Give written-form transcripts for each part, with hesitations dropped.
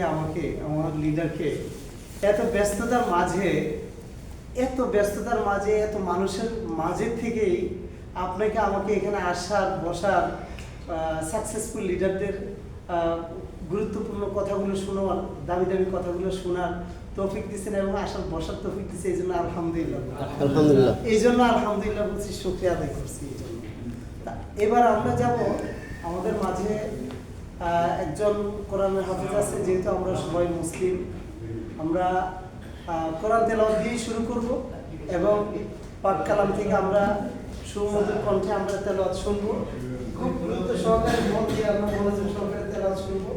আমাকে আমার লিডারকে এত ব্যস্ততার মাঝে এত মানুষের মাঝে থেকেই আপনাকে আমাকে এখানে আসার বসার সাকসেসফুল লিডারদের গুরুত্বপূর্ণ কথাগুলো শোনার দামি কথাগুলো শোনার তৌফিক দিচ্ছেন এবং আসার বসার তৌফিক দিচ্ছে। এই জন্য আলহামদুলিল্লাহ বলছি, শুকরিয়া আদায় করছি এই জন্য। এবার আমরা যাব আমাদের মাঝে একজন কোরআনের হাফেজ আছে। যেহেতু আমরা সবাই মুসলিম, আমরা কোরআন তেলাওয়াত দিয়ে শুরু করব এবং পাক কালাম থেকে আমরা সুমধুর কণ্ঠে আমরা তেলাওয়াত শুনবো। খুব গুরুত্ব সহকারে মন দিয়ে আমরা মনোযোগ সহকারে তেলাওয়াত শুনবো।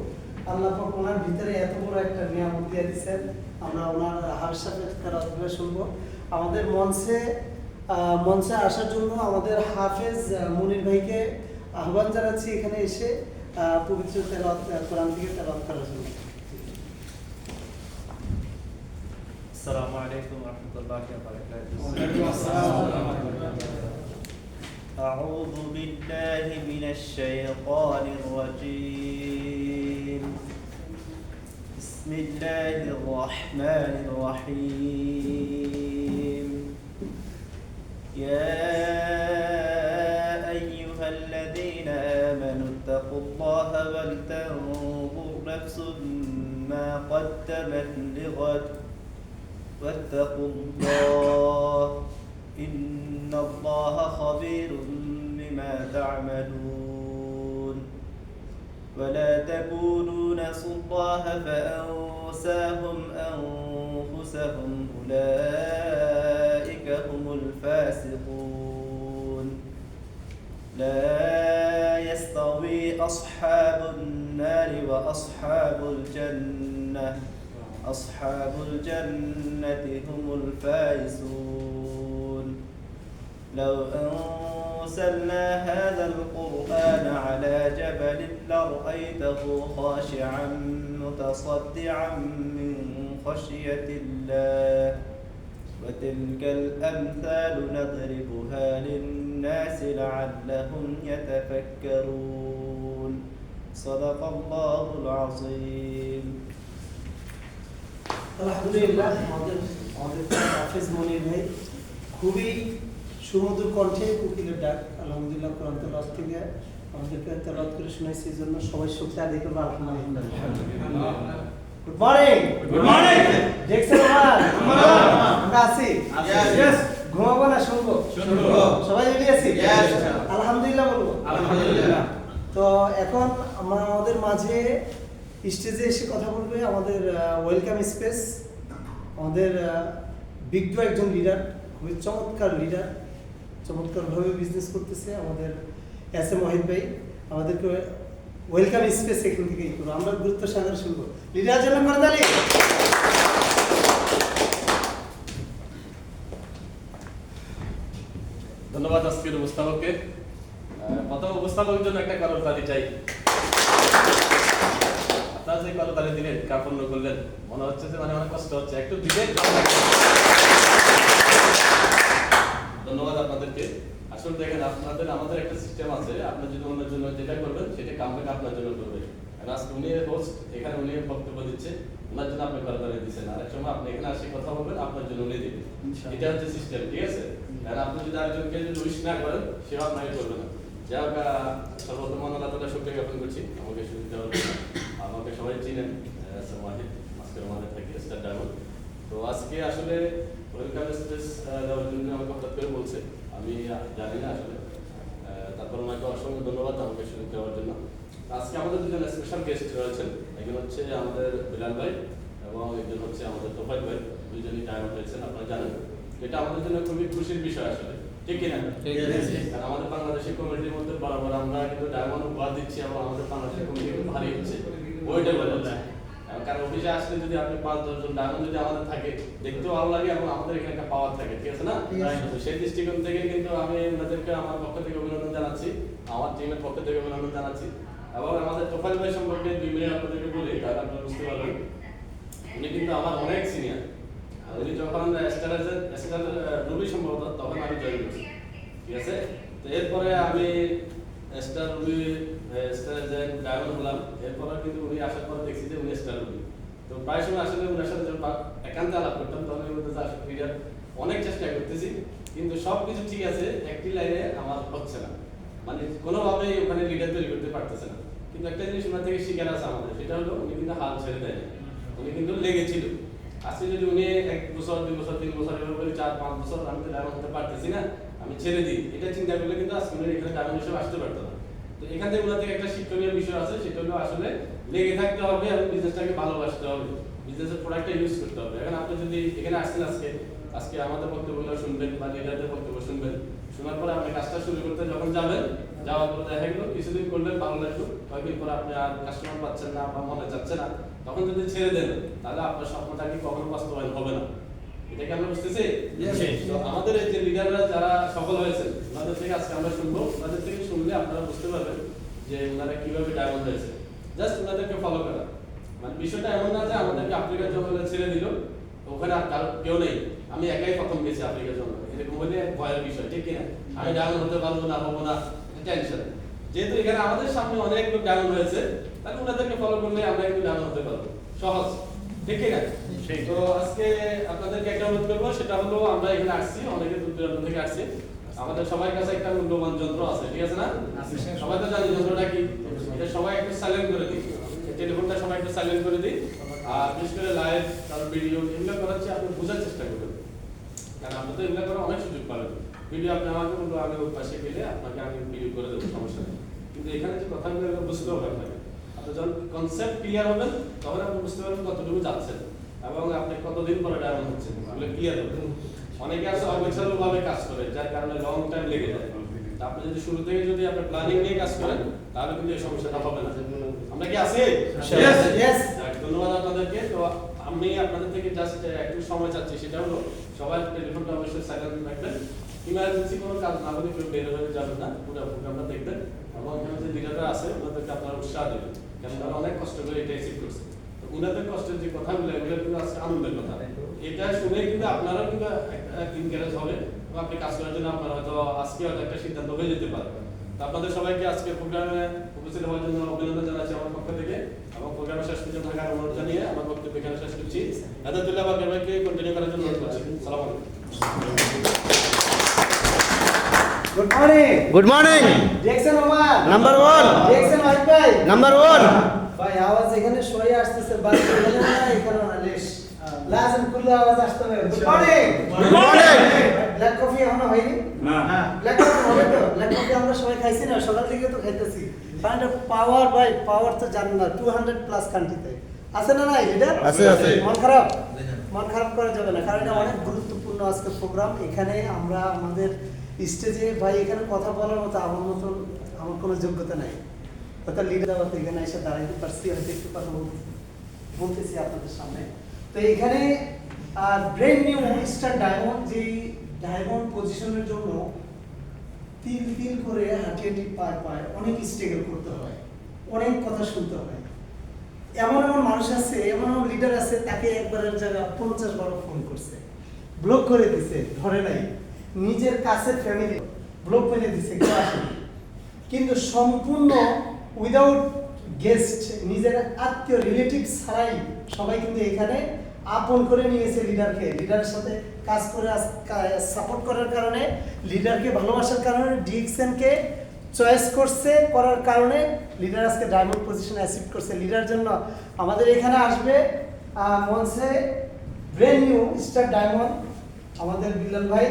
আল্লাহ পাক ওনার ভিতরে এত বড় একটা নিয়ামত দিয়ে দিয়েছেন, আমরা ওনার হাফেজ সাহেবের তেলাওয়াতগুলো শুনবো। আমাদের মঞ্চে আসার জন্য আমাদের হাফেজ মুনির ভাইকে আহ্বান জানাচ্ছি এখানে এসে পবিত্র তেলাওয়াত কোরআন থেকে তেলাওয়াত করার জন্য। আসসালামু আলাইকুম ওয়া রাহমাতুল্লাহি ওয়া বারাকাতুহু। আউযু বিল্লাহি মিনাশ শাইতানির রাজীম। বিসমিল্লাহির রাহমানির রাহিম। ইয়া আইয়ুহাল্লাযীনা আমানু তাকুল্লাহা ওয়াল তানজুর নাফসুম মা قدمت لغد واتقوا الله إن الله خبير بما تعملون ولا تكونوا نسوا الله فأنساهم أنفسهم أولئك هم الفاسقون لا يستوي أصحاب النار وأصحاب الجنة أصحاب الجنة هم الفائزون لو أنزلنا هذا القرآن على جبل لرأيته خاشعا متصدعا من خشية الله وتلك الأمثال نضربها للناس لعلهم يتفكرون صدق الله العظيم। আলহামদুলিল্লাহ, আমাদের হাফেজ মুনির ভাই খুবই সুমধুর কণ্ঠে কোকিলের ডাক আলহামদুলিল্লাহ কোরআন তেলাওয়াত থেকে আমাদেরকে তেলাওয়াত করে শোনাইছে। এই জন্য সবাই শুকরিয়া আদায় করবো আলহামদুলিল্লাহ। Good morning. দেখছেন আমরা আছি, ঘুমাবো না শুনবো? সবাই রেডি আছি? আলহামদুলিল্লাহ বলবো আলহামদুলিল্লাহ। তো এখন আমরা আমাদের মাঝে স্টেজে এসে কথা বলবে আমাদের ওয়েলকাম স্পেস, আমাদের বিজ্ঞ একজন লিডার, খুবই চমৎকার লিডার, চমৎকারভাবে বিজনেস করতেছে আমাদের এস এম ওয়াহিদ ভাই। আমাদেরকে ওয়েলকাম স্পেস এখান থেকেই করবো, আমরা গুরুত্ব সহকারে শুনবো। লিডার জন্য করতালি। ধন্যবাদ আজকের উপস্থাপককে। প্রথম উপস্থাপকের জন্য একটা করতালি চাই। আপনারা যে করতালি দিলেন, কাপড় করলেন, মনে হচ্ছে যে মানে অনেক কষ্ট হচ্ছে, একটু দিলে। ধন্যবাদ আপনাদেরকে। আসলে দেখেন, আমাদের একটা সিস্টেম আছে, আপনি যদি ওনার জন্য যেটা করবেন সেটা কামটা আপনার জন্য করবে। আজকে উনি হোস্ট, এখানে উনি বক্তব্য দিচ্ছে, ওনার জন্য আপনি করতালি দিচ্ছেন। আর এক সময় আপনি এখানে আসে কথা বলবেন, আপনার জন্য উনি দিবেন। এটা হচ্ছে সিস্টেম, ঠিক আছে? আর আপনি যদি আরেকজনকে যদি উইশ না করেন, সেও আপনাকে করবে না। যাই হোক, সর্বপ্রথম আল্লাহ তাআলা শুকরিয়া জ্ঞাপন করছি আমাকে সুযোগ দেওয়ার জন্য। আমাকে সবাই চিনেন, ওয়াহিদ আজকে আমাদের থেকে স্টার ডায়মন্ড। তো আজকে আসলে ওয়েলকাম স্পেস দেওয়ার জন্য আমাকে হঠাৎ করে বলছে, আমি জানি না আসলে। তারপর ওনাকে অসংখ্য ধন্যবাদ আমাকে সুযোগ দেওয়ার জন্য। আজকে আমাদের দুজন স্পেশাল গেস্ট রয়েছেন। একজন হচ্ছে আমাদের বিলাল ভাই এবং একজন হচ্ছে আমাদের তোফায়েল ভাই। দুজনই ডায়মন্ড হয়েছেন, আপনারা জানেন। এটা আমাদের জন্য খুবই খুশির বিষয় আসলে, ঠিক কিনা? কারণ আমাদের বাংলাদেশের কমিটির মধ্যে বরাবর আমরা কিন্তু ডায়মন্ড উপহার দিচ্ছি এবং আমাদের বাংলাদেশের কমিটি কিন্তু ভারী হচ্ছে, ওইটা বলে। কারণ অফিসে আসলে যদি আপনি 5-10 জন ডায়মন্ড যদি আমাদের থাকে, দেখতেও ভালো লাগে এবং আমাদের এখানে একটা পাওয়ার থাকে, ঠিক আছে না? সেই দৃষ্টিকোণ থেকে কিন্তু আমি আপনাদেরকে আমার পক্ষ থেকে অভিনন্দন জানাচ্ছি, আমার টিমের পক্ষ থেকে অভিনন্দন জানাচ্ছি। এবং আমাদের তোফায়েল ভাই সম্পর্কে 2 মিনিট আপনাদেরকে বলি, কারণ আপনারা বুঝতে পারবেন উনি কিন্তু আমার অনেক সিনিয়র। উনি যখন স্টার রুবি সম্ভবত তখন আমি জয়েন করছি, ঠিক আছে? তো এরপরে আমি স্টার রুবি স্টার ডায়মন্ড হলাম। এরপরে কিন্তু উনি আসার পর দেখছি যে উনি স্টার রুবি। তো প্রায় সময় আসলে ওনার সাথে যখন একান্তে আলাপ করতাম তখন আমি বলতে আসলে লিডার অনেক চেষ্টা করতেছি, কিন্তু সবকিছু ঠিক আছে, একটি লাইনে আমার হচ্ছে না, মানে কোনোভাবেই ওখানে লিডার তৈরি করতে পারতেছে না। কিন্তু একটা জিনিস ওনার থেকে শিখার আছে আমাদের, সেটা হলো উনি কিন্তু হাল ছেড়ে দেয় না, উনি কিন্তু লেগেছিল। আজকে যদি উনি 1 বছর 2 বছর 3 বছর এভাবে 4-5 বছর আমি তো ডায়মন্ড হতে পারতেছি না, আমি ছেড়ে দিই, এটা চিন্তা করলে কিন্তু আজকে উনি এখানে ডায়মন্ড হিসেবে আসতে পারতো না। তো এখান থেকে ওনার থেকে একটা শিক্ষণীয় বিষয় আছে, সেটা হলো আসলে লেগে থাকতে হবে এবং বিজনেসটাকে ভালোবাসতে হবে, বিজনেসের প্রোডাক্টটা ইউজ করতে হবে। এখন আপনি যদি এখানে আসছেন আজকে আমাদের বক্তব্যগুলো শুনবেন বা লিডারদের বক্তব্য শুনবেন, শোনার পরে আপনি কাজটা শুরু করতে যখন যাবেন, যাওয়ার পরে দেখা গেলো কিছুদিন করলেন ভালো লাগলো, কয়েকদিন পরে আপনি আর কাস্টমার পাচ্ছেন না বা মনে চাচ্ছে না, তখন যদি ছেড়ে দেন তাহলে আপনার স্বপ্নটা কি কখনো বাস্তবায়ন হবে না। এটা কি আমরা বুঝতেছি? তো আমাদের এই যে লিডাররা যারা সফল হয়েছে ওনাদের থেকে আজকে আমরা শুনবো, ওনাদের থেকে শুনলে আপনারা বুঝতে পারবেন যে ওনারা কিভাবে ডায়মন্ড হয়েছে। জাস্ট ওনাদেরকে ফলো করা, মানে বিষয়টা এমন না যে আমাদেরকে আফ্রিকা জঙ্গলে ছেড়ে দিল, ওখানে আর কারো কেউ নেই, আমি একাই প্রথম গেছি আফ্রিকা জঙ্গলে, এরকম হলে ভয়ের বিষয়, ঠিক কিনা? আমি ডায়মন্ড হতে পারবো না, হবো না, টেনশন। যেহেতু এখানে আমাদের সামনে অনেক লোক ডায়মন্ড হয়েছে, তাহলে ওনাদেরকে ফলো করলে আমরা একটু ডায়মন্ড হতে পারবো, সহজ, ঠিক কিনা? তো আজকে আপনাদেরকে একটা অনুরোধ করবো, সেটা হলো আমরা এখানে আসছি, অনেকে দূর দূরান্ত থেকে আসছি, আমাদের সবার কাছে একটা মূল্যবান যন্ত্র আছে, ঠিক আছে না? সবাই তো জানি যন্ত্রটা কি, এটা সবাই একটু সাইলেন্ট করে দিই, টেলিফোনটা সবাই একটু সাইলেন্ট করে দিই, আর বিশেষ করে লাইভ তার ভিডিও এগুলো করাচ্ছি, আপনি বোঝার চেষ্টা করবেন, কারণ আপনি তো এগুলো করার অনেক সুযোগ পাবেন। ভিডিও আপনি আমাকে বলবো, আমি ওর পাশে গেলে আপনাকে আমি ভিডিও করে দেবো, সমস্যা নেই। কিন্তু এখানে যে কথাগুলো এগুলো বুঝতে হবে আপনাকে, আপনি যখন কনসেপ্ট ক্লিয়ার হবেন তখন আপনি বুঝতে পারবেন কতটুকু যাচ্ছেন এবং আপনি কতদিন পরে ডায়মন্ড হচ্ছেন, এগুলো ক্লিয়ার হবে। অনেকে আছে অবিচারক ভাবে কাজ করে, যার কারণে লং টাইম লেগে যায়। আপনি যদি শুরু থেকে যদি আপনি প্ল্যানিং নিয়ে কাজ করেন তাহলে কিন্তু এই সমস্যাটা হবে না। আমরা কি আছি? Yes. ধন্যবাদ আপনাদেরকে। তো আমি আপনাদের থেকে জাস্ট একটু সময় চাচ্ছি, সেটা হলো সবাই টেলিফোনটা অবশ্যই সাইলেন্ট রাখবেন, ইমার্জেন্সি কোনো কাজ না হলে কেউ বের হয়ে যাবেন না, পুরো প্রোগ্রামটা দেখবেন এবং এখানে যে লিডাররা আছে ওনাদেরকে আপনারা উৎসাহ দেবেন, কারণ তারা অনেক কষ্ট করে এটা অ্যাচিভ করছে। তো ওনাদের কষ্টের যে কথাগুলো এগুলো কিন্তু আজকে আনন্দের কথা, এটা শুনে কিন্তু আপনারাও কিন্তু এনকারেজ হবে এবং আপনি কাজ করার জন্য আপনারা হয়তো আজকে হয়তো একটা সিদ্ধান্ত হয়ে যেতে পারে। তো আপনাদের সবাইকে আজকে প্রোগ্রামে উপস্থিত হওয়ার জন্য অভিনন্দন জানাচ্ছি আমার পক্ষ থেকে এবং প্রোগ্রামে শেষ পর্যন্ত থাকার অনুরোধ জানিয়ে আমার বক্তব্য এখানে শেষ করছি। আদাতুল্লাহ বা সবাইকে কন্টিনিউ করার জন্য অনুরোধ করছি। সালাম আলাইকুম। Good morning. Good morning. Jackson Omar. Number 1. Jackson White ভাই। Number 1. ভাই আওয়াজ এখানে সরে আসতেছে, বাস এখানে না, এখানে না, লেশ। লাজম কুল্লা আওয়াজ আসতে হবে। Good morning. Good morning. Black coffee এখনো হয়নি? না। ব্ল্যাক কফি হবে তো? ব্ল্যাক কফি আমরা সবাই খাইছি না, সকাল থেকে তো খাইতেছি। কারণ পাওয়ার ভাই, পাওয়ার তো জানেন না, 200 প্লাস কান্ট্রিতে আছে না নাই লিডার? আছে, আছে। মন খারাপ? মন খারাপ করা যাবে না, কারণ এটা অনেক গুরুত্বপূর্ণ আজকে প্রোগ্রাম। এখানে আমরা আমাদের স্টেজে ভাই এখানে কথা বলার মতো আমার মতন আমার কোনো যোগ্যতা নাই, হয়তো লিডার হয়তো এখানে এসে দাঁড়াইতে পারছি, হয়তো একটু কথা বলতেছি আপনাদের সামনে। তো এখানে ব্র্যান্ড নিউ স্টার ডায়মন্ড, যে ডায়মন্ড পজিশনের জন্য তিল তিল করে হাঁটি পার পায় অনেক স্ট্রাগল করতে হয়, অনেক কথা শুনতে হয়। এমন এমন মানুষ আছে, এমন এমন লিডার আছে, তাকে একবারের জায়গায় 50 বার ফোন করছে, ব্লক করে দিছে, ধরে নাই, নিজের কাছের ফ্যামিলি ব্লক করে দিছে, কেউ আসেনি। কিন্তু সম্পূর্ণ উইদাউট গেস্ট, নিজের আত্মীয় রিলেটিভ ছাড়াই সবাই কিন্তু এখানে আপন করে নিয়েছে লিডারকে। লিডারের সাথে কাজ করে সাপোর্ট করার কারণে, লিডারকে ভালোবাসার কারণে, ডিএক্সএনকে চয়েস করছে, করার কারণে লিডার আজকে ডায়মন্ড পজিশনে অ্যাচিভ করছে। লিডার জন্য আমাদের এখানে আসবে মঞ্চে ব্র্যান্ড নিউ স্টার ডায়মন্ড আমাদের বিল্লাল ভাই।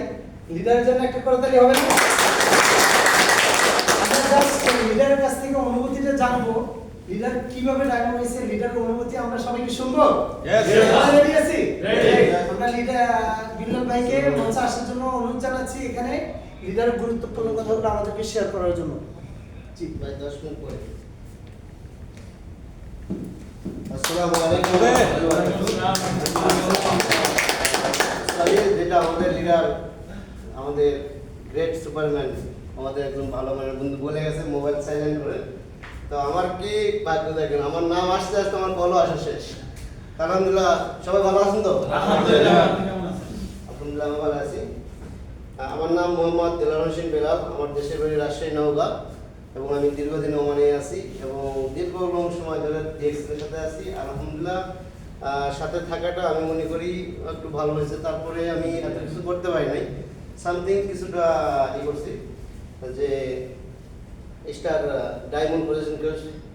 লিডারের জন্য একটা করতালি হবে না? আমরা জাস্ট লিডারের কাছ থেকে অনুভূতিটা জানবো, লিডার কিভাবে ডায়মন্ড হয়েছে, লিডারের অনুভূতি আমরা সবাইকে শুনবো। রেডি আছি? আমরা লিডার বিল্লাল ভাইকে মঞ্চে আসার জন্য অনুরোধ জানাচ্ছি, এখানে লিডারের গুরুত্বপূর্ণ কথাগুলো আমাদেরকে শেয়ার করার জন্য। জি ভাই 10 মিনিট পরে। আসসালামু আলাইকুম। যেটা আমাদের লিডার, আমাদের গ্রেট সুপারম্যান, আমাদের একজন ভালো মানের বন্ধু বলে গেছে মোবাইল সাইলেন্ট করে। তো আমার কি বাধ্য দেখেন, আমার নাম আসতে আসতে আমার কলও আসা শেষ। আলহামদুলিল্লাহ, সবাই ভালো আছেন তো? আলহামদুলিল্লাহ, আমি ভালো আছি। আমার নাম মোহাম্মদ দেলার হোসেন বেলাল, আমার দেশের বাড়ি রাজশাহী নওগাঁ এবং আমি দীর্ঘদিন ওমানে আছি এবং দীর্ঘ লং সময় ধরে ডিএক্সএনের সাথে আছি। আলহামদুলিল্লাহ, সাথে থাকাটা আমি মনে করি একটু ভালো হয়েছে। তারপরে আমি এত কিছু করতে পারি নাই, সামথিং কিছুটা করছি, যে স্টার ডায়মন্ড পজিশন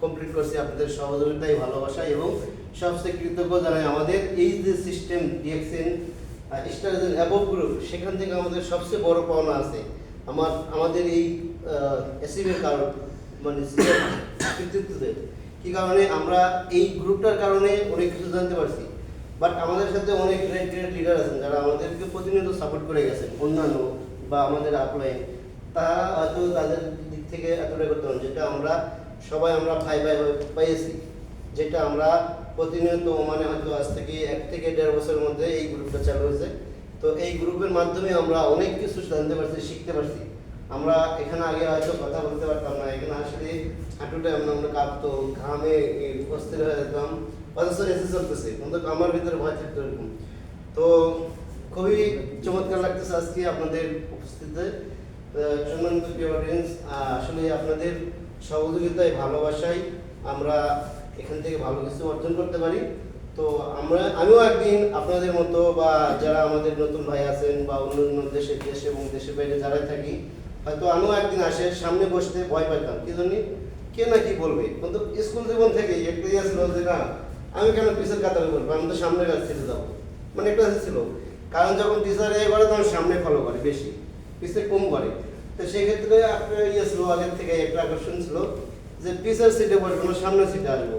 কমপ্লিট করছি আপনাদের সহযোগিতায়, ভালোবাসা এবং সবচেয়ে কৃতজ্ঞ জানাই আমাদের এই যে system DXN star above group, সেখান থেকে আমাদের সবচেয়ে বড় পাওনা আছে আমাদের এই অ্যাচিভের কারণ, মানে কৃতিত্বতে কি কারণে আমরা এই গ্রুপটার কারণে অনেক কিছু জানতে পারছি। বাট আমাদের সাথে অনেক গ্রেট লিডার আছেন যারা আমাদেরকে প্রতিনিয়ত সাপোর্ট করে গেছেন, অন্যান্য বা আমাদের আপলাইন, তারা হয়তো তাদের দিক থেকে এতটা করতে পারেন, যেটা আমরা সবাই আমরা ভাই পাইয়েছি, যেটা আমরা প্রতিনিয়ত মানে হয়তো আজ থেকে 1 থেকে 1.5 বছরের মধ্যে এই গ্রুপটা চালু হয়েছে। তো এই গ্রুপের মাধ্যমে আমরা অনেক কিছু জানতে পারছি, শিখতে পারছি। আমরা এখানে আগে হয়তো কথা বলতে পারতাম না, এখানে আসলে হাঁটুটা আমরা কাঁপতো, ঘামে অস্থির হয়ে যেতাম, অথচ এসে চলতেছে, কিন্তু আমার ভিতরে ভয় থাকতো এরকম। তো খুবই চমৎকার লাগতেছে আজকে আপনাদের উপস্থিতিতে। সম্মানিত অডিয়েন্স, আসলে আপনাদের সহযোগিতায়, ভালোবাসায় আমরা এখান থেকে ভালো কিছু অর্জন করতে পারি। তো আমিও একদিন আপনাদের মতো বা যারা আমাদের নতুন ভাই আছেন বা অন্য দেশে এবং দেশের বাইরে যারাই থাকি, হয়তো আমিও একদিন আসে সামনে বসতে ভয় পাইতাম, কি জন্য কে না কি বলবে। কিন্তু স্কুল জীবন থেকে একটা ইয়ে ছিল যে না, আমি কেন পিছের কাতারে বলবো, আমি তো সামনের কাছে ছেড়ে যাবো, মানে একটা ছিল। কারণ যখন টিচার করে তখন সামনে ফলো করে বেশি, পিছে কম করে। তো সেক্ষেত্রে আপনার ইয়ে ছিল আগের থেকে একটা আকর্ষণ ছিল যে পিছের সিটে বসবো না, সামনের সিটে আসবো।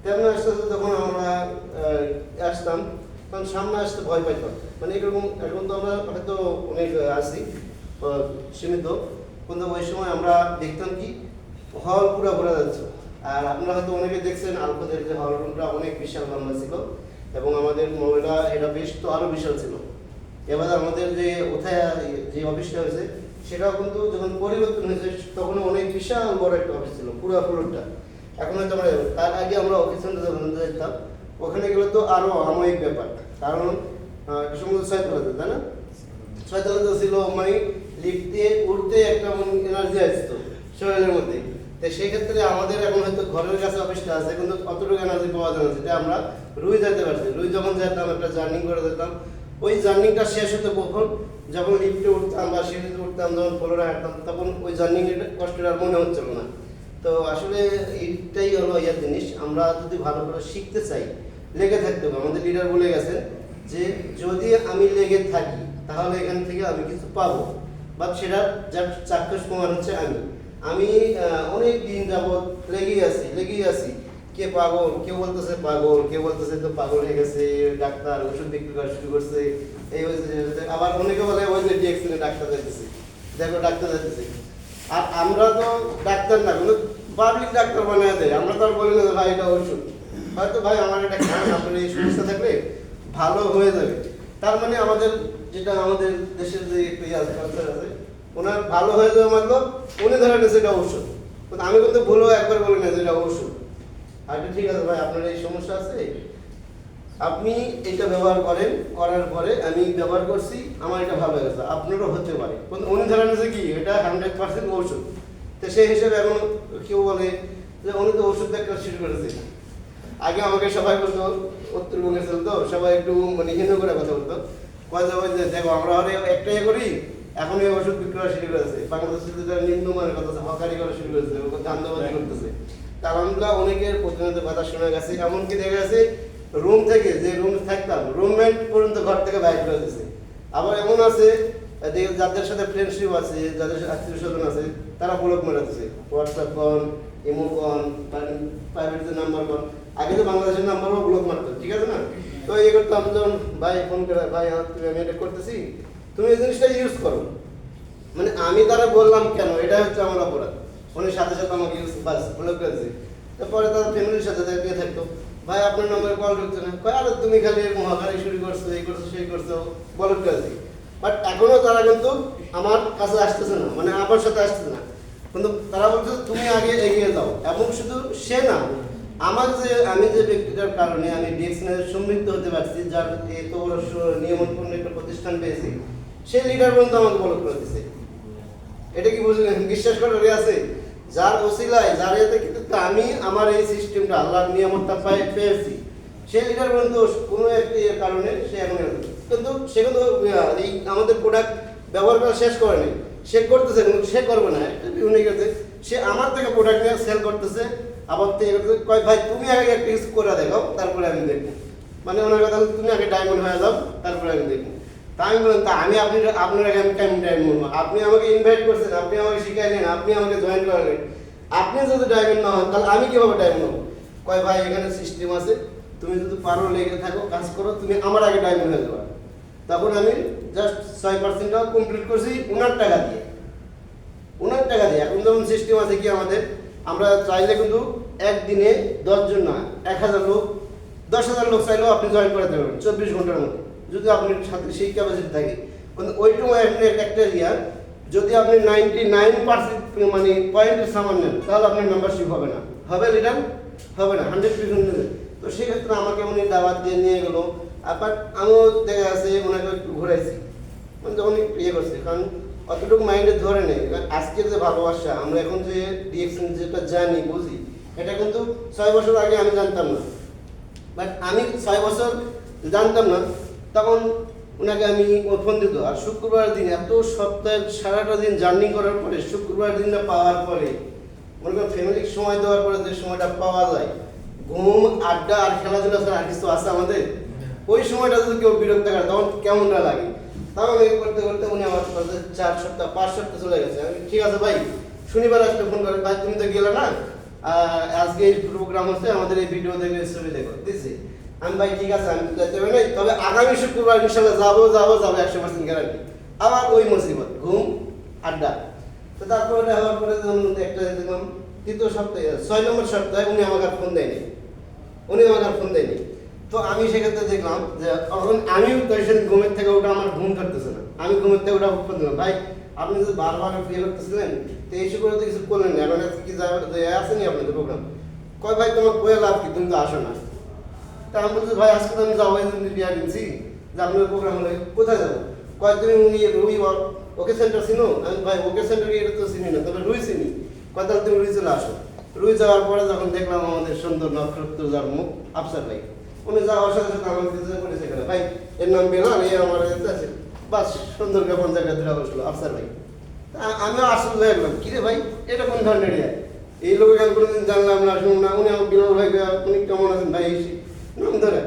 তেমন আস্তে আস্তে যখন আমরা আসতাম তখন সামনে আসতে ভয় পাইতাম, মানে এরকম। এখন তো আমরা হয়তো অনেক আসি সীমিত, কিন্তু ওই সময় আমরা দেখতাম কি হল পুরো ভরা যাচ্ছে। আর আপনারা হয়তো অনেকে দেখছেন আলফাদের যে হল রুমটা অনেক বিশাল লম্বা ছিল, এবং আমাদের মহিলা হেড অফিস তো আরও বিশাল ছিল। এবার আমাদের যে কোথায় যে অফিসটা হয়েছে সেটাও কিন্তু যখন পরিবর্তন হয়েছে তখন অনেক বিশাল বড় একটা অফিস ছিল, পুরো ফ্লোরটা। এখন হয়তো আমরা তার আগে আমরা অফিস যখন যেতাম ওখানে গেলে তো আরও সাময়িক ব্যাপার, কারণ সমুদ্র 6 তলা, তাই না? 6 তলা ছিল, মানে লিফট দিয়ে উঠতে একটা এনার্জি আসতো শরীরের মধ্যে। তো সেই ক্ষেত্রে আমাদের এখন হয়তো ঘরের কাছে অফিসটা আছে, কিন্তু অতটুকু এনার্জি পাওয়া যায় না, যেটা আমরা রুই যেতে পারছি। রুই যখন যেতাম একটা জার্নি করে যেতাম, ওই জার্নিটা শেষ হতো কখন, যখন লিফটে উঠতাম বা সিঁড়িতে উঠতাম, যখন ফ্লোরে হাঁটতাম, তখন ওই জার্নির কষ্টটা আর মনে হচ্ছিল না। তো আসলে এইটাই হলো ইয়ার জিনিস, আমরা যদি ভালো করে শিখতে চাই লেগে থাকতে হবে। আমাদের লিডার বলে গেছেন যে যদি আমি লেগে থাকি তাহলে এখান থেকে আমি কিছু পাবো, বা সেটা যার চাক্ষুষ প্রমাণ হচ্ছে আমি অনেক দিন যাবৎ লেগেই আছি। কে পাগল, কেউ বলতেছে পাগল, কেউ বলতেছে তো পাগল হয়ে গেছে, ডাক্তার ওষুধ বিক্রি করা শুরু করছে, এই হয়েছে। আবার অনেকে বলে ওই যে ডিএক্সএনে ডাক্তার যাইতেছে, দেখো ডাক্তার যাইতেছে। আর আমরা তো ডাক্তার না, কিন্তু পাবলিক ডাক্তার বানিয়ে দেয়। আমরা তো আর বলি না ভাই এটা ওষুধ, হয়তো ভাই আমার এটা খান, আপনার এই সমস্যা থাকলে ভালো হয়ে যাবে। তার মানে আমাদের যেটা আমাদের দেশের যে কালচার আছে, ওনার ভালো হয়ে যাবে মতলব উনি ধরে নিয়েছে এটা ওষুধ, কিন্তু আমি কিন্তু ভুলও একবার বলি না যে এটা ওষুধ। আর ঠিক আছে ভাই আপনার এই সমস্যা আছে, আপনি এটা ব্যবহার করেন, করার পরে আমি ব্যবহার করছি, আমার এটা ভালো হয়ে গেছে, আপনারও হতে পারে। কিন্তু উনি ধরে নিয়েছে কি এটা 100% ওষুধ। তো সেই হিসেবে এখন কেউ বলে যে উনি তো ওষুধ একটা শুরু করেছে। আগে আমাকে সবাই বলতো, উত্তরবঙ্গে ছিল তো সবাই একটু মানে ঘৃণা করে কথা বলতো, কয়টা ওই যে দেখো আমরা একটাই করি, এখন এই ওষুধ বিক্রি করা শুরু করেছে, বাংলাদেশে যেটা নিম্নমানের কথা হকারি করা শুরু করেছে, ধান্দাবাজি করতেছে। আলহামদুলিল্লাহ অনেকের প্রতিনিয়ত কথা শোনা গেছে, এমনকি দেখা গেছে রুম থেকে যে রুম থাকতাম রুমমেট পর্যন্ত ঘর থেকে বাইরে করে দিচ্ছে। আবার এমন আছে যাদের সাথে ফ্রেন্ডশিপ আছে, যাদের সাথে আত্মীয় স্বজন আছে, তারা ব্লক মেরে দিচ্ছে, হোয়াটসঅ্যাপ কন, ইমো কন, প্রাইভেট নাম্বার কন। আগে তো বাংলাদেশের নাম্বারও ব্লক মারতো, ঠিক আছে না? তো এই করতাম যখন ভাই ফোন করে, ভাই আমি এটা করতেছি, তুমি এই জিনিসটা ইউজ করো। মানে আমি তারা বললাম কেন, এটা হচ্ছে আমার অপরাধ। উনি সাথে সাথে আমাকে বাস ব্লক করেছে। তারপরে তার ফ্যামিলির সাথে গিয়ে থাকতো, ভাই আপনার নম্বরে কল ঢুকছে না, কয় আরে তুমি খালি মহাকারী শুরু করছো, এই করছো সেই করছো, ব্লক করেছি। বাট এখনো তারা কিন্তু আমার কাছে আসতেছে না, মানে আমার সাথে আসতেছে না, কিন্তু তারা বলছে তুমি আগে এগিয়ে যাও। এবং শুধু সে না, আমার যে আমি যে ব্যক্তিটার কারণে আমি ডিএক্সএনে সমৃদ্ধ হতে পারছি, যার এত বড় নিয়মনপূর্ণ একটা প্রতিষ্ঠান পেয়েছি, সেই লিডার পর্যন্ত আমাকে ব্লক করে দিচ্ছে। এটা কি বুঝলেন? বিশ্বাস করার আছে যার ওসিলায় যার এতে, কিন্তু আমি আমার এই সিস্টেমটা আল্লাহর নিয়ামতটা পেয়েছি, সে লিডার পর্যন্ত কোনো একটি কারণে সে এখন কিন্তু সে কিন্তু এই আমাদের প্রোডাক্ট ব্যবহার করা শেষ করেনি, সে করতেছে কিন্তু সে করবে না, বিভিন্ন গেছে সে আমার থেকে প্রোডাক্ট নিয়ে সেল করতেছে, আবার থেকে কয় ভাই তুমি আগে একটা কিছু করে দেখাও তারপরে আমি দেখবো, মানে ওনার কথা তুমি আগে ডায়মন্ড হয়ে যাও তারপরে আমি দেখবো। তা আমি বললাম তা আমি আপনার আগে আমি কেমন ডায়মন্ড হবো? আপনি আমাকে ইনভাইট করছেন, আপনি আমাকে শিখাইলেন, আপনি আমাকে জয়েন করালেন, আপনি যদি ডায়মন্ড না হন তাহলে আমি কিভাবে ডায়মন্ড হবো? কয় ভাই এখানে সিস্টেম আছে, তুমি যদি পারো লেগে থাকো কাজ করো, তুমি আমার আগে ডায়মন্ড হয়ে যাবে। তখন আমি জাস্ট 6% কমপ্লিট করছি ওনার টাকা দিয়ে, ওনার টাকা দিয়ে। এখন যেমন সিস্টেম আছে কি আমাদের, আমরা চাইলে কিন্তু একদিনে 10 জন না 1000 লোক 10,000 লোক চাইলেও আপনি জয়েন করাতে পারবেন 24 ঘন্টার মধ্যে, যদি আপনার সাথে সেই ক্যাপাসিটি থাকে। কিন্তু ওই সময় আপনি একটা ইয়ার যদি আপনি 99% মানে পয়েন্টের সামান নেন তাহলে আপনার মেম্বারশিপ হবে না, হবে রিটার্ন হবে না 100% নেবে। তো সেক্ষেত্রে আমাকে উনি দাওয়াত দিয়ে নিয়ে গেলো, আবার আমিও দেখা আছে ওনাকে একটু ঘুরাইছি, মানে যখন একটু ইয়ে করছে, কারণ অতটুকু মাইন্ডে ধরে নেই। আজকের যে ভালোবাসা আমরা এখন যে ডিএক্সএন যেটা জানি বুঝি, এটা কিন্তু 6 বছর আগে আমি জানতাম না। বাট আমি 6 বছর জানতাম না, তখন ওনাকে আমি ফোন দিত। আর শুক্রবার দিন এত সপ্তাহের সারাটা দিন জার্নি করার পরে শুক্রবার দিনটা পাওয়ার পরে মনে করেন ফ্যামিলির সময় দেওয়ার পরে যে সময়টা পাওয়া যায়, ঘুম আড্ডা আর খেলাধুলা ছাড়া আর কিছু আছে আমাদের? ওই সময়টা যদি কেউ বিরক্ত করে তখন কেমনটা লাগে? তাও এই করতে করতে উনি আমার কাছে 4 সপ্তাহ 5 সপ্তাহ চলে গেছে। আমি ঠিক আছে ভাই, শনিবার আসলে ফোন করে, ভাই তুমি তো গেলে না, আজকে এই প্রোগ্রাম হচ্ছে, আমাদের এই ভিডিও দেখে ছবি দেখো দিচ্ছি। আমি ভাই ঠিক আছে আমি যেতে হবে না, তবে আগামী শুক্রবার ইনশাল্লাহ যাবো 100% গ্যারান্টি। আবার ওই মুসিবত, ঘুম আড্ডা। তো তারপরে হওয়ার পরে একটা দেখলাম 3য় সপ্তাহে 6 নম্বর সপ্তাহে উনি আমাকে আর ফোন দেয়নি, তো আমি সেক্ষেত্রে দেখলাম যে তখন আমি ঘুমের থেকে ওটা আমার ঘুম ধরতেছে না, আমি ঘুমের থেকে ওটা ফোন দিলাম, ভাই আপনি যদি বারবার ফিরে করতেছিলেন তো এই করে তো কিছু করলেন না, এখন কি আসেনি আপনাদের প্রোগ্রাম? কয় ভাই তোমার বয়ে লাভ কি, তুমি তো আসো না। তা আমি বলছি ভাই আজকে তো আমি যাবো, বিয়া দিচ্ছি যে আপনার প্রোগ্রাম হলে কোথায় যাবো? কয় তুমি রুই ওকে সেন্টার চিনো? আমি ভাই ওকে সেন্টার এটা তো চিনি না, তবে রুই চিনি। কয় তাহলে তুমি রুই চলে আসো। রুই যাওয়ার পরে যখন দেখলাম আমাদের সুন্দর নক্ষত্র যার মুখ আফসার ভাই, উনি যাওয়ার সাথে সাথে আমাকে করেছে কেন ভাই এর নাম বেলাল, এই আমার আছে বাস সুন্দর কেমন জায়গা ধরা বসলো আফসার ভাই। আমিও আসল হয়ে গেলাম, কিরে ভাই এটা কোন ধরনের ইয়া, এই লোক আমি কোনোদিন জানলাম না শুনুন না। উনি আমার বিলাল ভাই উনি কেমন আছেন ভাই নাম ধরে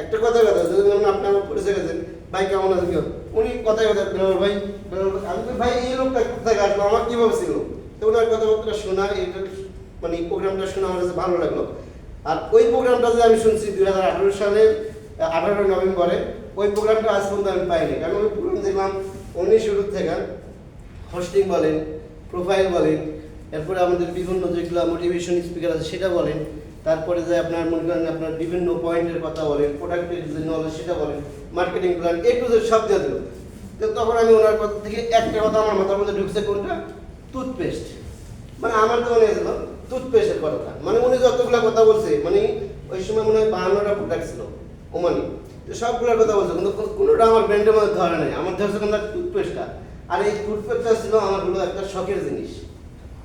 একটা কথা যদি আপনার পরিচয় গেছেন ভাই কেমন আছেন কেউ, উনি কথাই কথা বিলাল ভাই আমি তো ভাই এই লোকটা কোথায় আসলো আমার কীভাবে ছিল। তো ওনার কথাবার্তা শোনা এটা মানে প্রোগ্রামটা শোনা আমার কাছে ভালো লাগলো। আর ওই প্রোগ্রামটা যে আমি শুনছি 2018 সালের 18 নভেম্বরে, ওই প্রোগ্রামটা আজ পর্যন্ত আমি পাইনি। কারণ ওই প্রোগ্রাম দেখলাম উনি শুরু থেকে হোস্টিং বলেন, প্রোফাইল বলেন, এরপরে আমাদের বিভিন্ন যেগুলো মোটিভেশন স্পিকার আছে সেটা বলেন, তারপরে যে আপনার মনে করেন আপনার বিভিন্ন পয়েন্টের কথা বলেন, প্রোডাক্টের যে নলেজ সেটা বলেন, marketing plan A to Z সব দিয়ে দিল। তো তখন আমি ওনার কথা থেকে একটা কথা আমার মাথার মধ্যে ঢুকছে, কোনটা? টুথপেস্ট। মানে আমার তো মনে হয়েছিল টুথপেস্টের কথাটা, মানে উনি যতগুলো কথা বলছে, মানে ওই সময় মনে হয় 52টা প্রোডাক্ট ছিল ওমানি, তো সবগুলোর কথা বলছে কিন্তু কোনোটা আমার ব্র্যান্ডের মধ্যে ধরে নাই। আমার ধরছে কোনটা টুথপেস্টটা, আর এই টুথপেস্টটা ছিল আমার হলো একটা শখের জিনিস,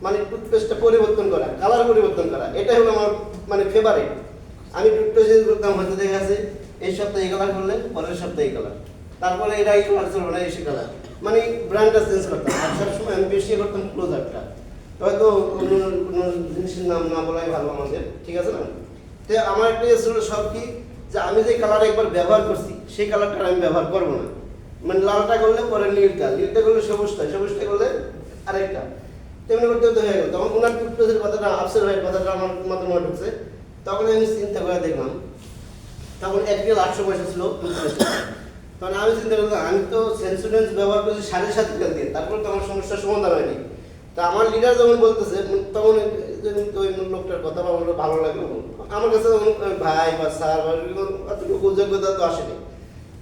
মানে টুথপেস্টটা পরিবর্তন করা, কালার পরিবর্তন করা, এটাই হলো আমার মানে ফেভারিট। আমি টুথপেস্ট ইউজ করতাম, হয়তো দেখা আছে এই সপ্তাহে এই কালার করলে পরের সপ্তাহে এই কালার, তারপরে এটা এই কালার চলবে না এসে কালার, মানে ব্র্যান্ডটা চেঞ্জ করতাম। আর সবসময় আমি বেশি করতাম ক্লোজারটা, হয়তো কোনো জিনিসের নাম না বলাই ভালো আমাদের, ঠিক আছে না? তো আমার একটা ছিল সব কি যে আমি যে কালার একবার ব্যবহার করছি সেই কালারটা আমি ব্যবহার করবো না, মানে লালটা করলে পরে নীলটা, নীলটা করলে সবুজটা, সবুজটা করলে আরেকটা, তেমনি করতে হতে হয়ে গেল। তখন ওনার টুথপেস্টের কথাটা আফসার ভাইয়ের কথাটা আমার মাথার মধ্যে ঢুকছে, তখন আমি চিন্তা করে দেখলাম তখন একদিন 800 পয়সা ছিল টুথপেস্ট। তখন আমি চিন্তা করলাম আমি তো সেন্সুডেন্স ব্যবহার করছি 7.5 টাকা দিয়ে, তারপর তো আমার সমস্যার সমাধান হয়নি। তা আমার লিডার যখন বলতেছে তখন ওই লোকটার কথা আমার ভালো লাগলো, আমার কাছে ভাই বা স্যার বা অতটুকু যোগ্যতা তো আসেনি।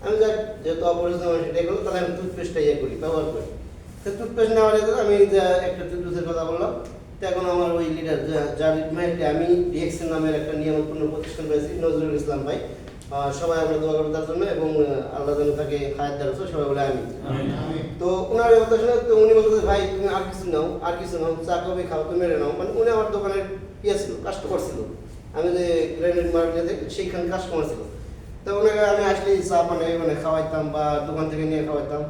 আমি যাক যেহেতু অপরিচিত মানুষ এটাই করলো, তাহলে আমি টুথপেস্টটা ইয়ে করি, ব্যবহার করি। তো টুথপেস্ট নেওয়ার জন্য আমি একটা টুথপেস্টের কথা বললাম। তো এখন আমার ওই লিডার যার মাইন্ডে আমি ডিএক্সএন নামের একটা নিয়মপূর্ণ প্রতিষ্ঠান পেয়েছি, নজরুল ইসলাম ভাই, সবাই আমরা দোয়া করবো তার জন্য, এবং আল্লাহ যেন তাকে হায়াত দেওয়া হচ্ছে, সবাই বলে আমি। তো ওনার কথা শুনে তো উনি বলতে ভাই তুমি আর কিছু নাও, আর কিছু নাও, চা কবে খাও তুমি মেরে নাও, মানে উনি আমার দোকানের ইয়ে ছিল, কাস্টমার ছিল, আমি যে গ্রেনেড মার্কেটে সেইখানে কাস্টমার ছিল। তো ওনাকে আমি আসলেই চা মানে খাওয়াইতাম বা দোকান থেকে নিয়ে খাওয়াইতাম।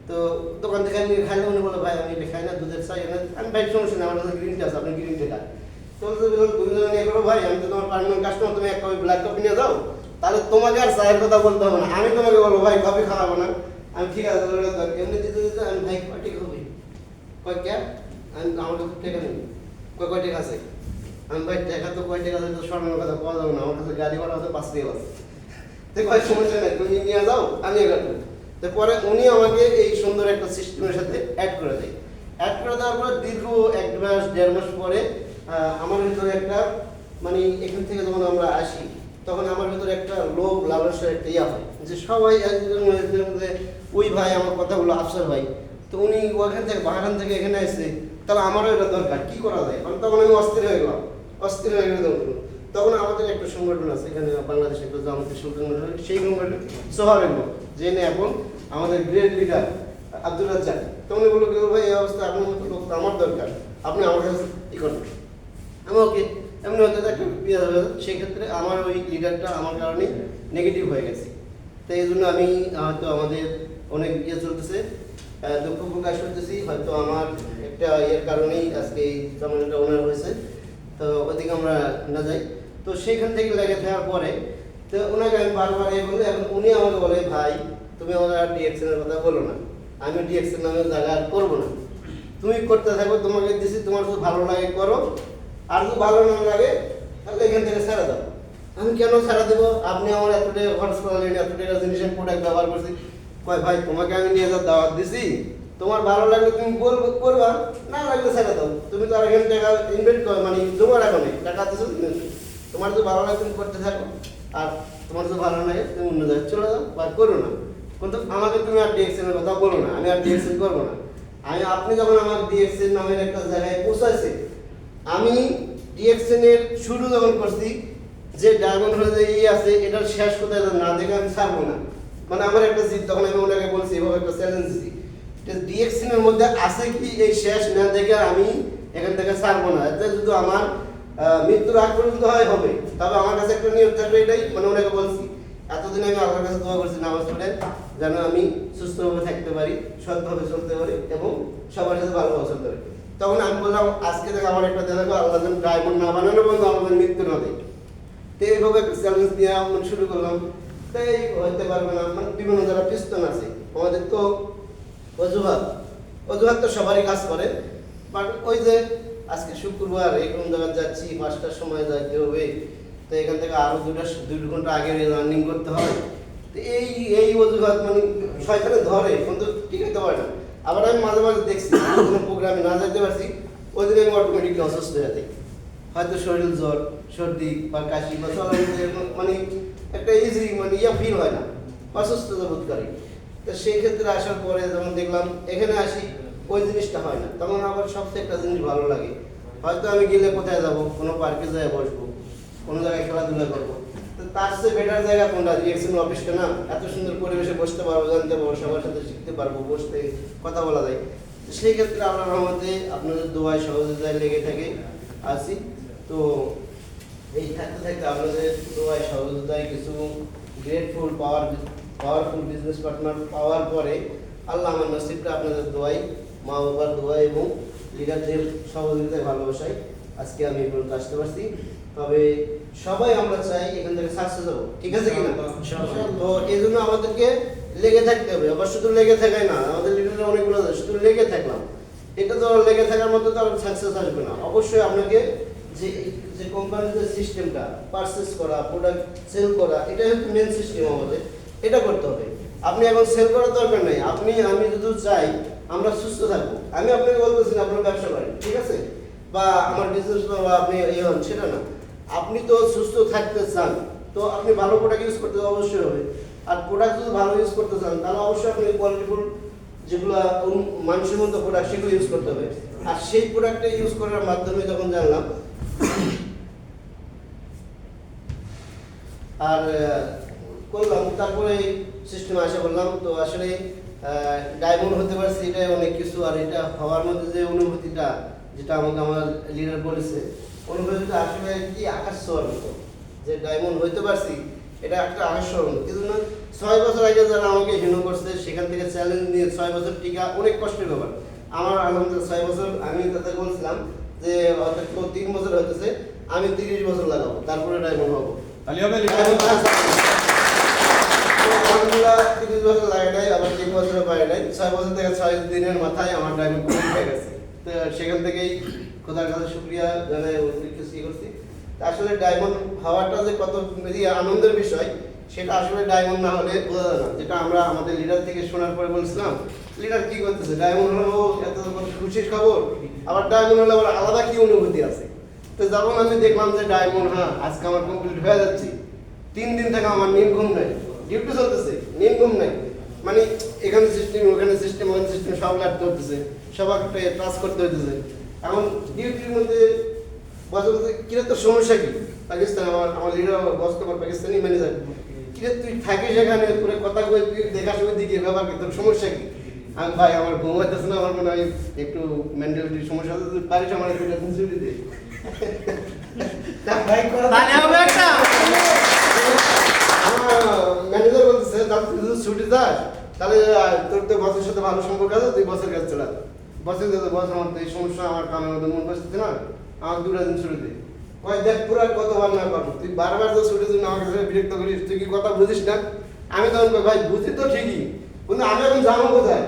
তো দোকান থেকে নিয়ে খাইলে উনি বলে ভাই আমি এটা খাই না, দুধের চা এনে আমি ভাই সমস্যা নেই, আমার কাছে গ্রিন টি আছে, আপনি গ্রিন টি খান। তো তুমি নিয়ে করো ভাই, আমি তো তোমার পার্মানেন্ট কাস্টমার, তুমি এক কপি ব্ল্যাক কপি নিয়ে যাও, তাহলে তোমাকে আর চায়ের কথা বলতে হবে না, আমি তোমাকে বলবো ভাই কফি খাওয়াবো না। আমি ঠিক আছে এমনি দিতে দিতে আমি ভাই কয়টি কফি কয় ক্যা, আমি আমার কাছে টাকা নেই, কয় টাকা আছে, আমি ভাই টাকা তো কয় টাকা আছে তো স্বর্ণের কথা পাওয়া যাবে না, আমার কাছে গাড়ি ভাড়া আছে 5 টাকা আছে। তো কয় সমস্যা নেই, তুমি নিয়ে যাও আমি এগাবো। তো পরে উনি আমাকে এই সুন্দর একটা সিস্টেমের সাথে অ্যাড করে দেয়। অ্যাড করে দেওয়ার পরে দীর্ঘ 1 মাস 1.5 মাস পরে আমার ভিতরে একটা মানে এখান থেকে যখন আমরা আসি তখন আমার ভিতরে একটা লোভ লালসার একটা ইয়া হয় যে সবাই ওই ভাই আমার কথা বললো আফসার ভাই, তো উনি ওখান থেকে বাহারান থেকে এখানে আসছে, তাহলে আমারও এটা দরকার, কি করা যায়? তখন আমি অস্থির হয়ে গেলাম, অস্থির হয়ে গেলে তখন আমাদের একটা সংগঠন আছে এখানে বাংলাদেশে একটা জামাতের সংগঠন, সেই সংগঠন সোহাবেন যে এখন আমাদের গ্রেট লিডার আব্দুল রাজ্জাক। তো উনি বললো ভাই এই অবস্থা আপনার মতো লোক আমার দরকার, আপনি আমার কাছে ই করেন। আমি ওকে এমনি হয়তো একটা সেই ক্ষেত্রে আমার ওই লিডারটা আমার কারণে নেগেটিভ হয়ে গেছে। তো এই জন্য আমি হয়তো আমাদের অনেক ইয়ে চলতেছে, দুঃখ প্রকাশ করতেছি, হয়তো আমার একটা ইয়ের কারণেই আজকে এই চ্যানেলটা ওনার হয়েছে। তো ওদিকে আমরা না যাই, তো সেইখান থেকে লেগে থাকার পরে তো ওনাকে আমি বারবার এ বলি, এখন উনি আমাকে বলে ভাই তুমি আমাদের আর ডিএক্সএনের কথা বলো না, আমি ডিএক্সএন নামের জায়গা আর করবো না, তুমি করতে থাকো, তোমাকে দিছি, তোমার যদি ভালো লাগে করো, আর যদি ভালো না লাগে তাহলে এখান থেকে ছেড়ে দাও। আমি কেন ছেড়ে দেবো, আপনি আমার এত টাকা খরচ করলেন, এত টাকা জিনিসের প্রোডাক্ট ব্যবহার করছি, কয় ভাই তোমাকে আমি নিয়ে যাওয়ার দাওয়াত দিছি, তোমার ভালো লাগলে তুমি বলবো করবা, না লাগলে ছেড়ে দাও, তুমি তো আর এখানে টাকা ইনভেস্ট করো মানে জমা রাখো না, টাকা দিছো, তোমার যদি ভালো লাগে তুমি করতে থাকো, আর তোমার যদি ভালো লাগে তুমি অন্য জায়গায় চলে যাও বা করো না, কিন্তু আমাকে তুমি আর ডিএক্সএনের কথা বলো না, আমি আর ডিএক্সএন করবো না। আপনি যখন আমার ডিএক্সএন নামের একটা জায়গায় পৌঁছাইছে, আমি ডিএক্সএনের শুরু যখন করছি যে ডায়মন্ড হয়ে যে আছে এটার শেষ কোথায় না দেখে আমি ছাড়বো না, মানে আমার একটা জিদ, তখন আমি ওনাকে বলছি এভাবে একটা চ্যালেঞ্জ দিছি ডিএক্সএনের মধ্যে আছে কি এই শেষ না দেখে আমি এখান থেকে ছাড়বো না, এতে যদি আমার মৃত্যুর আগ পর্যন্ত হয় হবে, তবে আমার কাছে একটা নিয়ম থাকবে, এটাই মানে ওনাকে বলছি। এতদিন আমি আল্লাহর কাছে দোয়া করছি নামাজ পড়ে যেন আমি সুস্থভাবে থাকতে পারি, সৎভাবে চলতে পারি এবং সবার সাথে ভালোভাবে চলতে পারি। তখন আমি বললাম আজকে থেকে আমার একটা দেখো আল্লাহ যেন ডায়মন্ড না বানানো বন্ধু আমাদের মৃত্যু না দেয়। তো এইভাবে একটা চ্যালেঞ্জ দিয়ে আমরা শুরু করলাম। তাই হইতে পারবে না, মানে বিভিন্ন যারা পিস্তন আছে আমাদের তো অজুহাত তো সবারই কাজ করে, বাট ওই যে আজকে শুক্রবার এরকম জায়গায় যাচ্ছি 5টার সময় যাইতে হবে, তো এখান থেকে আরো 2 ঘন্টা আগে রানিং করতে হবে, তো এই অজুহাত মানে শয়তানে ধরে কিন্তু ঠিক হতে পারে না। আবার আমি মাঝে মাঝে দেখছি কোনো প্রোগ্রামে না যেতে পারছি, ওই দিন আমি অটোমেটিকলি অসুস্থ হয়ে যাই, হয়তো শরীর জ্বর সর্দি বা কাশি বা চলার মানে একটা ইজি মানে ইয়া ফিল হয় না, অসুস্থতা বোধ করি। তো সেই ক্ষেত্রে আসার পরে যখন দেখলাম এখানে আসি ওই জিনিসটা হয় না, তখন আবার সবচেয়ে একটা জিনিস ভালো লাগে, হয়তো আমি গেলে কোথায় যাব, কোনো পার্কে যাই বসবো, কোনো জায়গায় খেলাধুলা করবো, তো তার চেয়ে বেটার জায়গা কোনটা, ডিএক্সএন অফিসটা না, এত সুন্দর পরিবেশে বসতে পারবো, জানতে পারবো, সবার সাথে শিখতে পারবো, বসতে কথা বলা যায়। তো সেই ক্ষেত্রে আল্লাহর রহমতে আপনাদের দোয়ায় সহযোগিতায় লেগে থাকে আছি। তো এই থাকতে থাকতে আপনাদের দোয়ায় সহযোগিতায় কিছু গ্রেটফুল পাওয়ারফুল বিজনেস পার্টনার পাওয়ার পরে আল্লাহ আমার নসিবটা আপনাদের দোয়াই, মা বাবার দোয়া এবং লিডারদের সহযোগিতায় ভালোবাসায় আজকে আমি এই পর্যন্ত আসতে পারছি। তবে সবাই আমরা চাই এখান থেকে সাকসেস হবো, ঠিক আছে কিনা? তো এই জন্য আমাদেরকে লেগে থাকতে হবে, আবার শুধু লেগে থাকাই না, আমাদের লিডাররা অনেকগুলো আছে, শুধু লেগে থাকলাম এটা তো লেগে থাকার মতো তো আর সাকসেস আসবে না। অবশ্যই আপনাকে যে কোম্পানির যে সিস্টেমটা পারচেজ করা, প্রোডাক্ট সেল করা, এটাই হচ্ছে মেন সিস্টেম আমাদের, এটা করতে হবে। আপনি এখন সেল করার দরকার নেই, আমি যদি চাই আমরা সুস্থ থাকবো, আমি আপনাকে বলতেছি না আপনার ব্যবসা করেন, ঠিক আছে, বা আমার বিজনেস বা আপনি ইয়ে হন, সেটা না, আপনি তো সুস্থ থাকতে চান, তো আপনি ভালো প্রোডাক্ট ইউজ করতে অবশ্যই হবে। আর প্রোডাক্ট যদি ভালো ইউজ করতে চান তাহলে অবশ্যই আপনি কোয়ালিটিফুল যেগুলো মানুষের মতো প্রোডাক্ট সেগুলো ইউজ করতে হবে। আর সেই প্রোডাক্টটা ইউজ করার মাধ্যমে যখন জানলাম আর করলাম, তারপরে সিস্টেমে আসা বললাম, তো আসলে ডায়মন্ড হতে পারছি এটাই অনেক কিছু। আর এটা হওয়ার মধ্যে যে অনুভূতিটা, যেটা আমাকে আমার লিডার বলেছে, অনুভূতিটা আসলে কি আকাশ ছোঁয়ার মতো, যে ডায়মন্ড হইতে পারছি এটা একটা আকাশ ছোঁয়ার মতো। কিন্তু না 6 বছর আগে যারা আমাকে হিনো করছে সেখান থেকে চ্যালেঞ্জ নিয়ে 6 বছর টিকা অনেক কষ্টের ব্যাপার। আমার আলহামদুলিল্লাহ 6 বছর আমি তাতে বলছিলাম যে হয়তো 3 বছর হইতেছে, আমি 30 বছর লাগাবো তারপরে ডায়মন্ড হবো। আলহামদুলিল্লাহ 30 বছর লাগে নাই, আবার 3 বছরে পাই নাই, 6 বছর থেকে 6 দিনের মাথায় আমার ডায়মন্ড হয়ে গেছে। তো সেখান থেকেই খোদার কাছে শুকরিয়া জানাই কিছু করছি। আসলে ডায়মন্ড হওয়াটা যে কত আনন্দের বিষয় সেটা আসলে ডায়মন্ড না হলে বোঝা যায় না। যেটা আমরা আমাদের লিডার থেকে শোনার পরে বলছিলাম, লিডার কি করতেছে, ডায়মন্ড হলো এত খুশির খবর, আবার ডায়মন্ড হলে আবার আলাদা কি অনুভূতি আছে। তো যখন আমি দেখলাম যে ডায়মন্ড আজকে আমার কমপ্লিট হয়ে যাচ্ছে, 3 দিন থেকে আমার নীল ঘুম নাই, ডিউটি চলতেছে, নীল ঘুম নাই, মানে এখানে সিস্টেম ওখানে সিস্টেম ওখানে সিস্টেম সব লাগতে হতেছে, সবাইকে টাচ করতে হতেছে। এখন ডিউটির মধ্যে বলতে কিরে তোর সমস্যা কি, পাকিস্তান আমার লিডার বস তোমার পাকিস্তানি ম্যানেজার, কিরে তুই থাকিস এখানে পুরো কথা কই তুই দেখাশোনার দিকে ব্যবহার কি, তোর সমস্যা কি? আমি ভাই আমার ঘুম হইতেছে না, আমার মনে হয় একটু মেন্টালিটির সমস্যা আছে, তুই পারিস আমার একটু ছুটি দে। ভাই করা তাহলে হবে একটা ম্যানেজার বলতেছে তাহলে তুই যদি ছুটি যাস তাহলে তোর তো বসের সাথে ভালো সম্পর্ক আছে, তুই বসের কাছে চলে আয়। বসের কাছে বস আমার তো এই সমস্যা, আমার কামের মধ্যে মন বসতেছে না, আমার 2 দিন ছুটি দে। কয় দেখ পুরা কতবার না পারবো, তুই বারবার তো ছুটির জন্য আমার কাছে বিরক্ত করিস, তুই কি কথা বুঝিস না? আমি তখন কই ভাই বুঝি তো ঠিকই, কিন্তু আমি এখন যাবো কোথায়?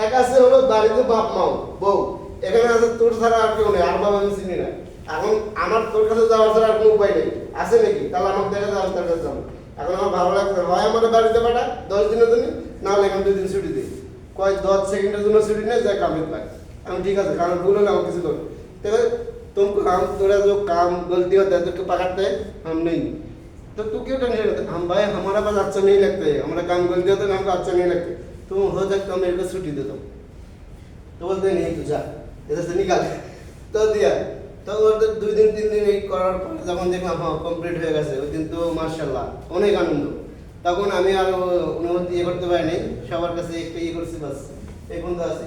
এক আছে হলো বাড়িতে বাপ মাও বউ, এখানে আছে তোর ছাড়া আর কেউ নেই, আর বাবা আমি চিনি না। এখন আমার তোর কাছে যাওয়ার ছাড়া আর কোনো উপায় নেই, আছে নাকি? তাহলে আমাকে দেখা যাওয়ার তার কাছে যাবো। এখন আমার ভালো লাগছে, হয় আমাদের বাড়িতে পাঠা 10 দিনের জন্য, না হলে এখন 2 দিন ছুটি দিই। কয় 10 সেকেন্ডের জন্য ছুটি নেই, যাই কামে পাই। আমি ঠিক আছে, কারণ ভুল হলে আমাকে কিছু করবে। তবে तुमको हम थोड़ा जो काम गलती होता है तो पकड़ते हैं हम नहीं, तो तू क्यों टेंशन लेते? हम भाई हमारा बात अच्छा नहीं लगता है, हमारा काम गलती होता है हमको अच्छा नहीं लगता, तुम हो सकता मेरे को छुट्टी दे दो। तो बोलते नहीं तू जा इधर से निकाल, तो दिया। তো ওদের 2 দিন 3 দিন এই করার পর যখন দেখলাম কমপ্লিট হয়ে গেছে, ওই দিন তো মাশাআল্লাহ অনেক আনন্দ। তখন আমি আর অনুমতি করতে পারি নাই, সবার কাছে একটু করছি বাস, এই পর্যন্ত আছে।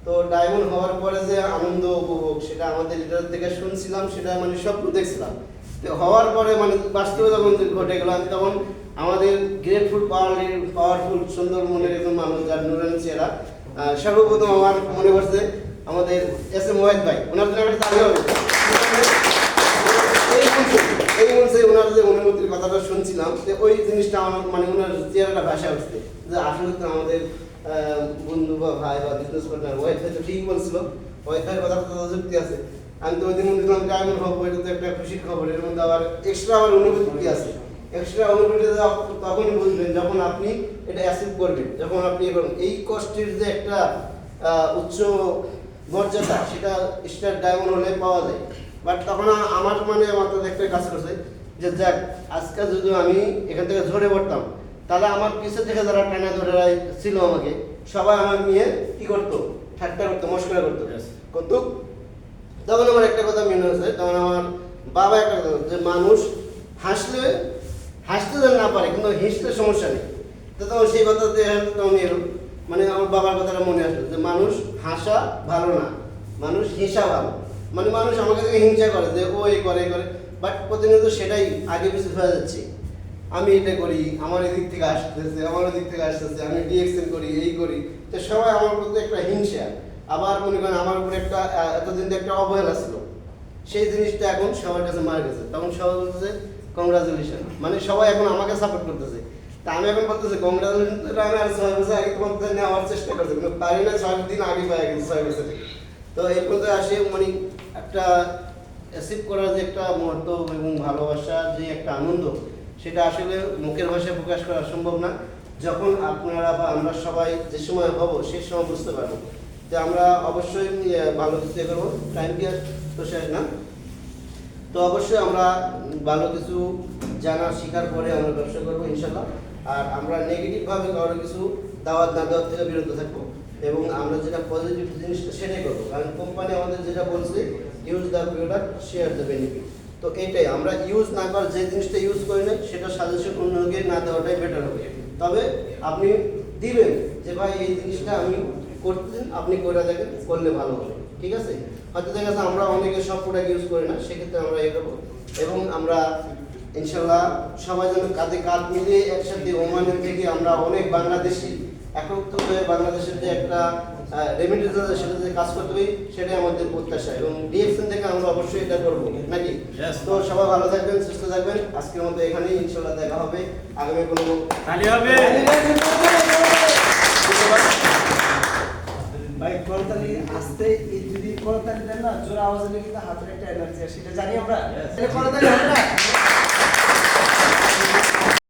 তো ডায়মন্ড হওয়ার পরে যে আনন্দ উপভোগ সেটা আমাদের লিডার থেকে শুনছিলাম, সেটা মানে স্বপ্ন দেখছিলাম। তো হওয়ার পরে মানে বাস্তবে যখন ঘটে গেল, আমি তখন আমাদের গ্রেটফুল পাওয়ারফুল সুন্দর মনের একজন মানুষ যার নুরানি চেহারা, সর্বপ্রথম আমার মনে পড়ছে আমাদের এস.এম. ওয়াহিদ ভাই, ওনার জন্য একটা তালি হবে। এই মনসে ওনার যে অনুমতির কথাটা শুনছিলাম, যে ওই জিনিসটা আমার মানে ওনার চেহারাটা ভাষা উঠছে যে আসলে তো আমাদের বন্ধু বা ভাই বা বিজনেস পার্টনার ওয়াইফ তো ঠিক বলছিল, ওয়াইফের কথা তো যুক্তি আছে। আমি তো ওই দিন দেখলাম ডায়মন্ড হবো, এটা তো একটা খুশির খবর, এর মধ্যে আবার এক্সট্রা আমার অনুভূতি আছে। এক্সট্রা অনুভূতি তখনই বুঝবেন যখন আপনি এটা অ্যাচিভ করবেন, যখন আপনি এই কষ্টের যে একটা উচ্চ মর্যাদা সেটা স্টার ডায়মন্ড হলে পাওয়া যায়। বাট তখন আমার মানে মাথায় একটা কাজ করছে যে যাক আজকে যদি আমি এখান থেকে ঝরে পড়তাম, তাহলে আমার পিছনে থেকে যারা টানা ধরে ছিল আমাকে সবাই আমার নিয়ে কি করতো, ঠাট্টা করতো, মস্করা করতো। কিন্তু তখন আমার একটা কথা মনে হয়েছে, তখন আমার বাবা একটা কথা যে মানুষ হাসতে যেন না পারে কিন্তু হেসতে সমস্যা নেই। তো তখন সেই কথা তখন মানে আমার বাবার কথাটা মনে আসলো যে মানুষ হাসা ভালো না, মানুষ হিংসা ভালো। মানে মানুষ আমাকে থেকে হিংসা করে যে ও এই করে বাট প্রতিনিয়ত সেটাই আগে পিছু হয়ে যাচ্ছে। আমি এটা করি, আমার এদিক থেকে আসতেছে, আমার ওদিক থেকে আসতেছে, আমি ডিএক্সএল করি, এই করি, তো সবাই আমার প্রতি একটা হিংসা। আবার মনে করেন আমার উপরে একটা এতদিন একটা অবহেলা ছিল, সেই জিনিসটা এখন সবার কাছে মার গেছে। তখন সবাই বলতেছে কংগ্রাচুলেশন, মানে সবাই এখন আমাকে সাপোর্ট করতেছে। তা আমি এখন বলতেছি কংগ্রাচুলেশন, আমি আর 6 বছর আগে তোমার নেওয়ার চেষ্টা করছি, কিন্তু পারি না, 6 দিন আগে পাই গেছি 6 বছর থেকে। তো এই পর্যন্ত আসে মানে একটা অ্যাচিভ করার যে একটা মুহূর্ত এবং ভালোবাসা যে একটা আনন্দ, সেটা আসলে মুখের ভাষায় প্রকাশ করা সম্ভব না। যখন আপনারা বা আমরা সবাই যে সময় হব সেই সময় বুঝতে পারবো যে আমরা অবশ্যই ভালো কিছু করবো। টাইম কি তো শেষ না, তো অবশ্যই আমরা ভালো কিছু জানা শেখার পরে আমরা ব্যবসা করবো ইনশাল্লাহ। আর আমরা নেগেটিভভাবে কারো কিছু দাওয়াত না দেওয়ার থেকে বিরত থাকবো এবং আমরা যেটা পজিটিভ জিনিসটা সেটাই করবো। কারণ কোম্পানি আমাদের যেটা বলছে use the product share the benefit, তো এইটাই আমরা ইউজ না করার যে জিনিসটা ইউজ করি না সেটা সাজেশন অন্যকে না দেওয়াটাই বেটার হবে। তবে আপনি দিবেন যে ভাই এই জিনিসটা আমি করতে, আপনি করে দেখেন, করলে ভালো হবে, ঠিক আছে। হয়তো দেখা যাচ্ছে আমরা অনেকে সব প্রোডাক্ট ইউজ করি না, সেক্ষেত্রে আমরা এগোবো এবং আমরা ইনশাল্লাহ সবাই যেন কাঁধে কাঁধ মিলিয়ে একসাথে ওমানের থেকে আমরা অনেক বাংলাদেশি একত্র হয়ে বাংলাদেশের যে একটা রেমিটেন্স আছে সেটা যে কাজ করতে হবে সেটাই আমাদের প্রত্যাশা এবং ডিএক্সএন থেকে আমরা অবশ্যই এটা করবো নাকি। তো সবাই ভালো থাকবেন, সুস্থ থাকবেন। আজকের মতো এখানেই ইনশাল্লাহ দেখা হবে আগামী কোনো তালি হবে। ভাই করতালি আসতে এই যদি করতালি দেন না জোর আওয়াজ হলে কিন্তু হাতের একটা এনার্জি আসে, সেটা জানি আমরা। করতালি হবে না?